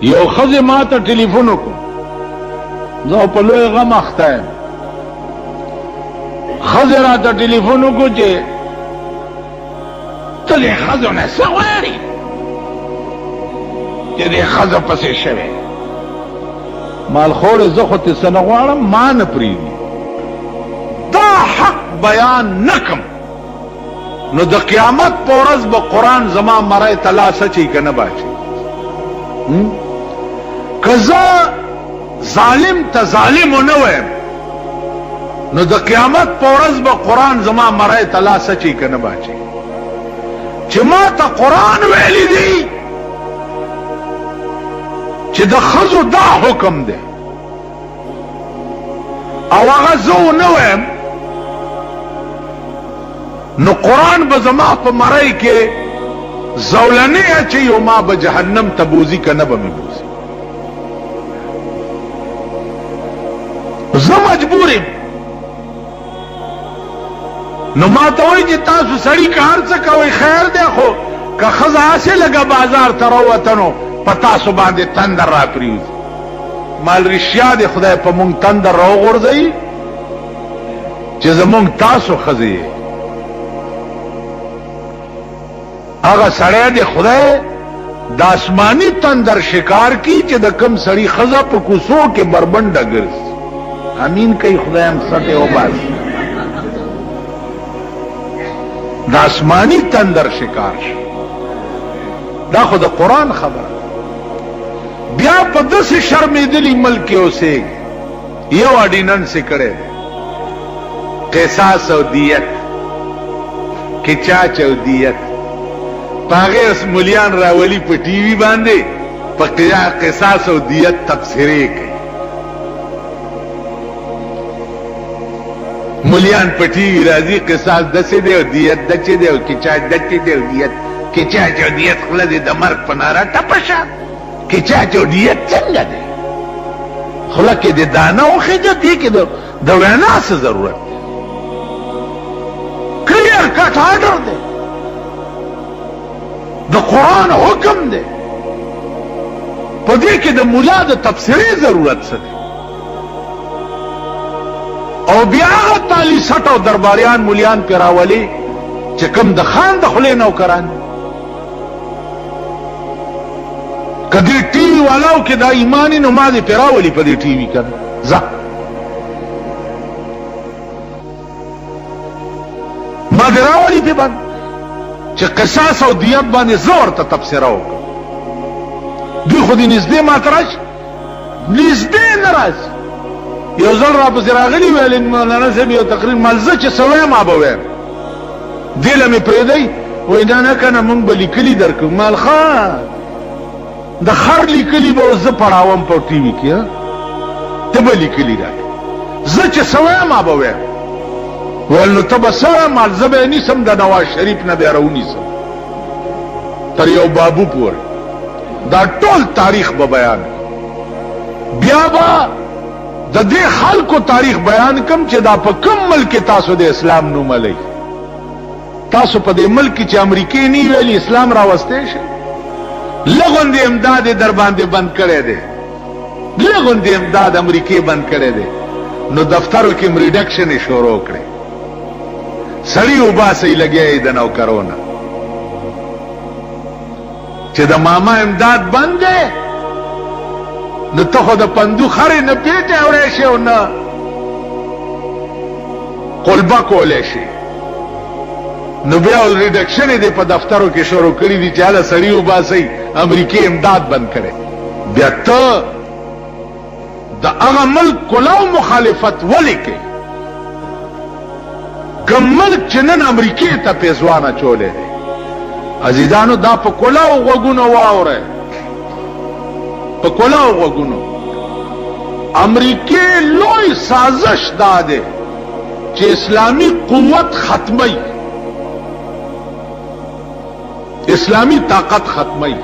You ښځې ما ته telephone وکړو، زه په لوی غم اخته یم. ښځې راته ټلیفون وکړو چې ته دې ښځو نه څه غواړې چې دې ښځو پسې شوې؟ مالخوړې زه خو تې څه نه غواړم، ما نه پرېږدي. دا حق بیان نه کم نو د قیامت په ورځ به قرآن زما مری ته لاس اچوي که نه باچي. که زه ظالم ته ظالم ونه ویم نو د قیامت په ورځ به قرآن زما مری ته لاس اچوي که نه باچي. چې ما ته قرآن ویلی دی چې د ښځو دا حکم دی او هغه زه ونه ویم نو قرآن به زما په مرۍ کې زولنې اچوي او ما به جهنم ته بوزي که نه به مې بوزي. زه مجبور یم. نو ما ته وایي چې تاسو سړي که هر څه کوئ خیر دی، خو که ښځه هسې لږه بازار ته راووته نو په تاسو باندې تندر را پرېوځي. مال رښتیا دی خدای په مونږ تندر راوغورځوي چې زمونږ تاسو ښځې یې. هغه سړی دی خدای د آسماني تندر شکار کی چې د کم سړي ښځه په کوڅو کې بربنډه ګرځي. امین کوي خدای هم سټې وباسي. د آسماني تندر شکار شي. دا خو د قرآن خبره. بیا په داسې شرمېدلي ملک کې اوسېږي. یو اډیننس یې کړی دی قصاص او دیت، کچاچ او دیت. په هغې اوس مولیان راولي په ټي وي باندې په قصاص او دیت تبصرې کوي. مولیان په ټي وي راځي قصاص داسې دی او دیت داسې دی او کچاچ داسې دی او دیت کچاچ او دیت خوله دې د مرګ په ناره ټپه شه. کچاچ او دیت څنګه دی؟ خوله کې دې دانه وخېږه، دې کې د وینا څه ضرورت دی؟ کلیر کټ آرډر دی، د قرآن حکم دی. په دې کې د مولا د تبصرې ضرورت څه دی؟ او بیا هغه تالی سټ او درباریان مولیان پې راولي چې کوم د خان د خولې نوکران دي. که دې ټي وي والاو کې دا ایمان نو ما دې پې راولي په دې ټي وي که نه ځه ما دې راولي پې باندې چې قصاص او دیت باندې زه ورته تبصره وکړم. دوی خو دې نږدې ما ته راشي، نږدې نه راشي. یو ځل را پسې راغلي ویل مولانا صاحب یو تقریر مال زه چې څه وایم ما به وایم، دې له مې پرېږدئ. وایي دا نه که نه مونږ به لیکلي درکړو. مال ښه د خر لیکلي به زه پړاوم په ټي وي کې، ته به لیکلي راکړې. زه چې څه وایم ما به وایم. ویل نو ته به څه وایم؟ مال زه به یې نیسم د نواز شریف نه بیا راونیسم تر یو بابو پورې، دا ټول تاریخ به بیان کړم. بیا به د دې خلکو تاریخ بیان کم چې دا په کوم ملک کې تاسو د اسلام نوم لئ. تاسو په دې ملک کې چې امریکې نه ویلي اسلام راوستی شي. لغوندې امداد یې در باندې بند کړی دی، لغوندې امداد امریکې بند کړی دی. نو دفترو کې ریډکشن یې شروع کړی، سړي وباسئ لګیا یې د نوکرونه چې د ماما امداد بند دی. نو ته خو د پندو خرې نه پیټې اوړی شي او نه قلبه کولی شي. نو بیا ریډکشن یې په دفترو کې شروع کړي دي چې هله سړي وباسئ امریکې امداد بند کړی. بیا ته د هغه ملک کلاو مخالفت ولې کوي؟ کوم ملک چې نن امریکې ته پیزوان اچولی دی. عزیزانو دا په کلاو غوږونه واورئ، په کلاو غوږونو. امریکې لوی سازش دا دی چې اسلامي قوت ختمي، اسلامي طاقت ختمي.